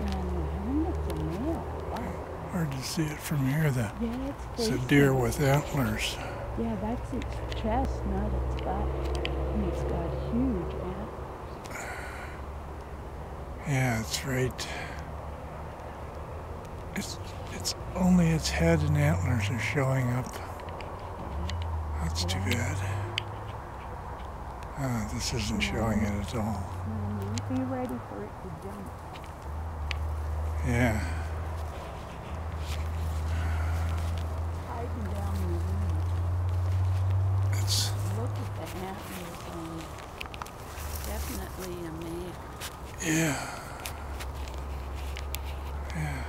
And it's a male. Wow. Hard to see it from here. Yeah, It's a deer with antlers. Yeah, that's its chest, not its back. And it's got huge antlers. Yeah, it's right. It's only its head and antlers are showing up. That's too bad. This isn't showing it at all. Be ready for it to jump. Yeah. Hiding down the weeds. It's Look at the antlers on it. Definitely a male. yeah. Yeah.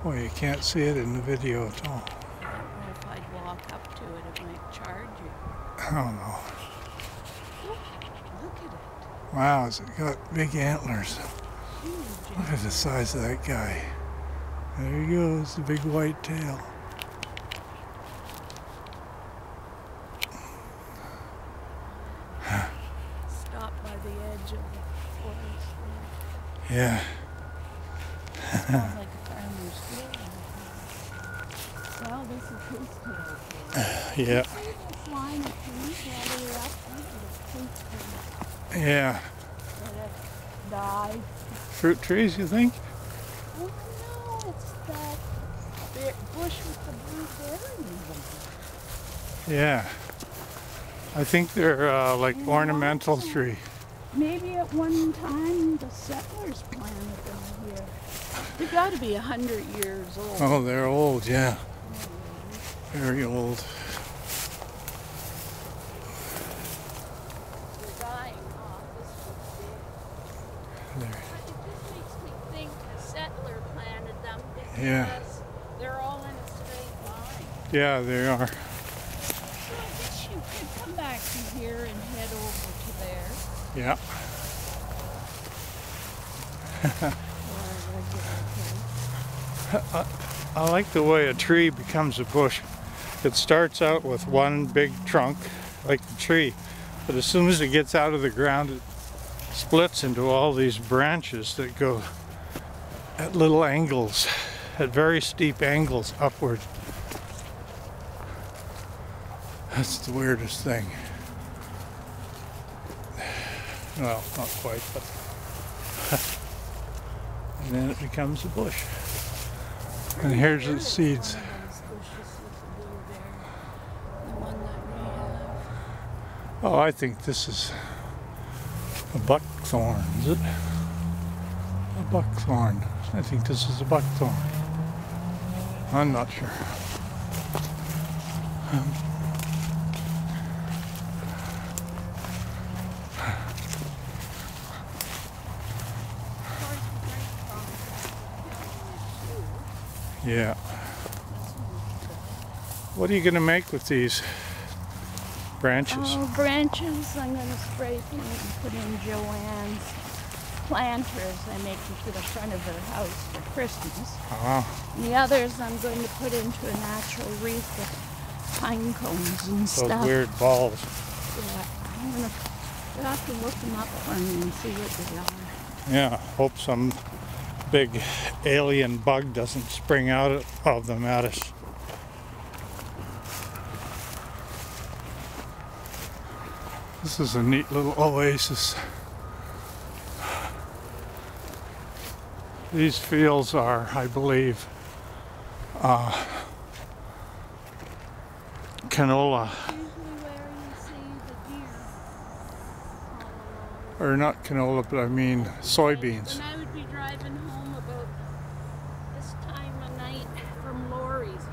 Boy, you can't see it in the video at all. I don't know if I'd walk up to it, it might charge you. I don't know. Look at it. Wow, it's got big antlers. Huge. Look at the size of that guy. There he goes, the big white tail. Stop by the edge of the forest there. Yeah. Sounds like a farmer's field. Well, this is his tail. Yeah. See this line of trees all the way up? These are the fruit trees Yeah. that have died. Fruit trees, you think? Oh no, it's that bush with the blue berries. Yeah. I think they're like ornamental tree. Maybe at one time the settlers planted them here. They've got to be 100 years old. Oh, they're old, yeah. Very old. They're dying off. This is big. There. It just makes me think the settler planted them because Yeah. they're all in a straight line. Yeah, they are. So I guess you could come back from here and head over to there. Yeah. I like the way a tree becomes a bush. It starts out with one big trunk, like the tree, but as soon as it gets out of the ground, it splits into all these branches that go at little angles, at very steep angles upward. That's the weirdest thing. Well, not quite, but and then it becomes a bush. And here's its seeds. Oh, I think this is a buckthorn, is it? A buckthorn. I think this is a buckthorn. I'm not sure. Yeah. What are you going to make with these branches? Oh, branches. I'm going to spray paint and put in Joanne's planters I make for the front of her house for Christmas. And the others I'm going to put into a natural wreath with pine cones and Those stuff. weird balls. Yeah, I'm going to have to look them up for me and see what they are. Yeah, hope some big alien bug doesn't spring out of them at us. This is a neat little oasis. These fields are, I believe, canola. Usually where you see the deer. Or not canola, but I mean soybeans. When I would be driving home about this time of night from Lori's,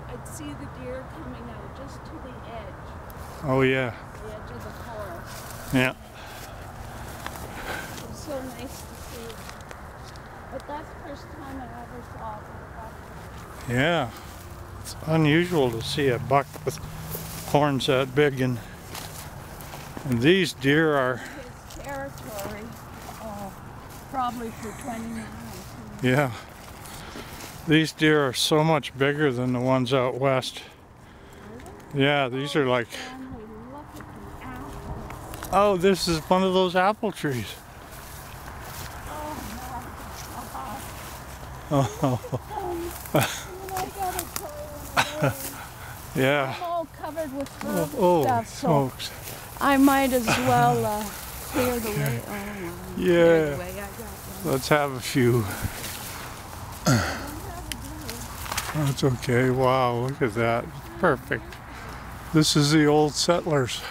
I'd see the deer coming out just to the edge. Oh yeah. The edge of the forest. Yeah. It was so nice to see. But that's the first time I ever saw it. Yeah. It's unusual to see a buck with horns that big, and these deer are, His territory, probably for 20 miles. yeah. These deer are so much bigger than the ones out west. Yeah, these are like, Finally, look at the apple. oh, this is one of those apple trees. Oh, Oh. Yeah. I'm all covered with herb Oh, stuff, so smokes. I might as well clear the way. Oh, Yeah. clear the way. I got one. Let's have a few. That's okay. Wow, look at that. Perfect. This is the old settlers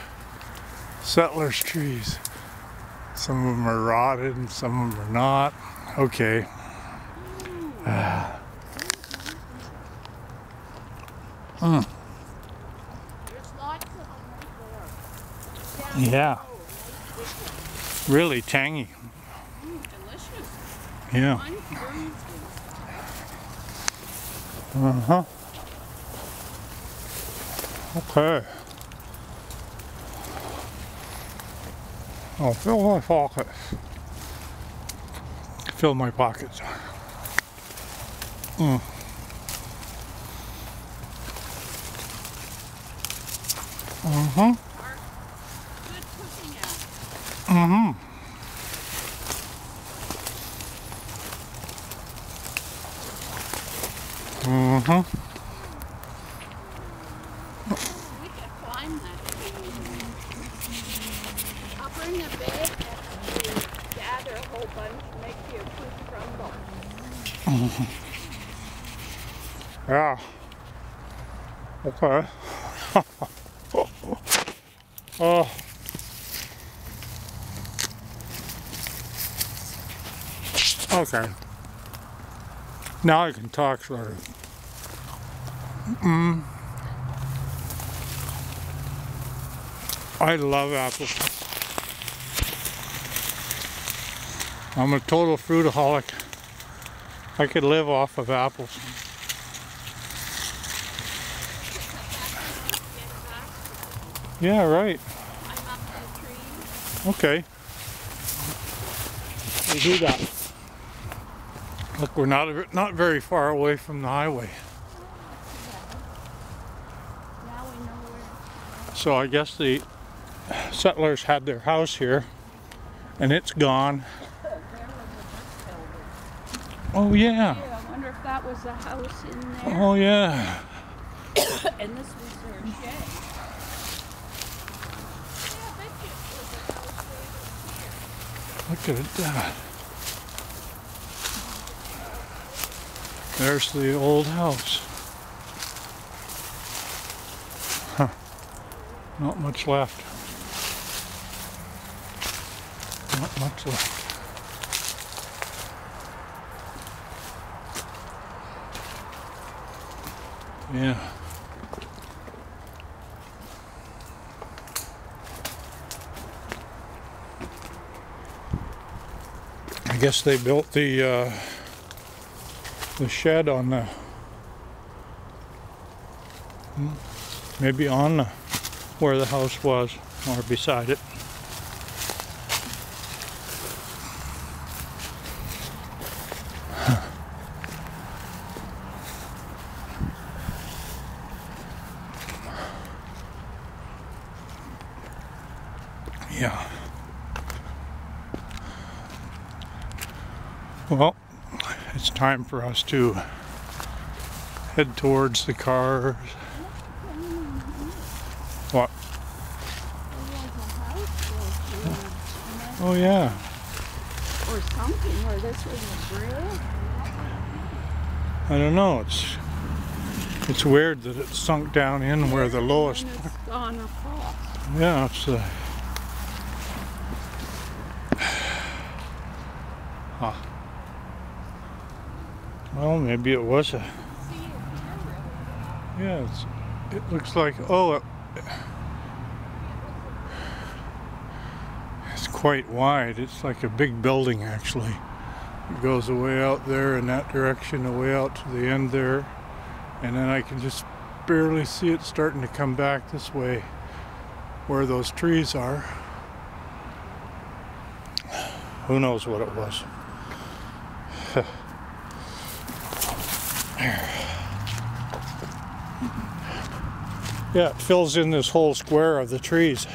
trees. Some of them are rotted and some of them are not. Okay. There's lots of them right there. Yeah. Really tangy. Delicious. Yeah. Uh-huh. Okay. I'll fill my pockets. Fill my pockets. Mm. Mm-hmm. Good cooking out. Mm-hmm. Mm-hmm. We can climb that tree. I'll bring a bag and gather a whole bunch, make you a fruit crumble. Yeah. Okay. Oh. Okay. Now I can talk sort of. I love apples. I'm a total fruitaholic. I could live off of apples. Yeah, right. I'm up in the trees. Okay. We'll do that. Look, we're not very far away from the highway. Now we know where. So I guess the settlers had their house here, and it's gone. There was a brick building. Oh yeah. Yeah, I wonder if that was a house in there. Oh yeah. And this was their shed. Yeah, I bet you it was a house right here. Look at that. There's the old house. Huh. Not much left. Not much left. Yeah. I guess they built the shed on the maybe on the, where the house was or beside it. Yeah. Well, it's time for us to head towards the cars. What? Oh yeah. Or something, or this was a bridge. I don't know. It's weird that it sunk down in where the lowest. And it's gone across. Yeah, it's huh. Well, maybe it was a. Yeah, it looks like. Oh, it's quite wide. It's like a big building actually. It goes away out there in that direction, away out to the end there, and then I can just barely see it starting to come back this way, where those trees are. Who knows what it was? Yeah, it fills in this whole square of the trees.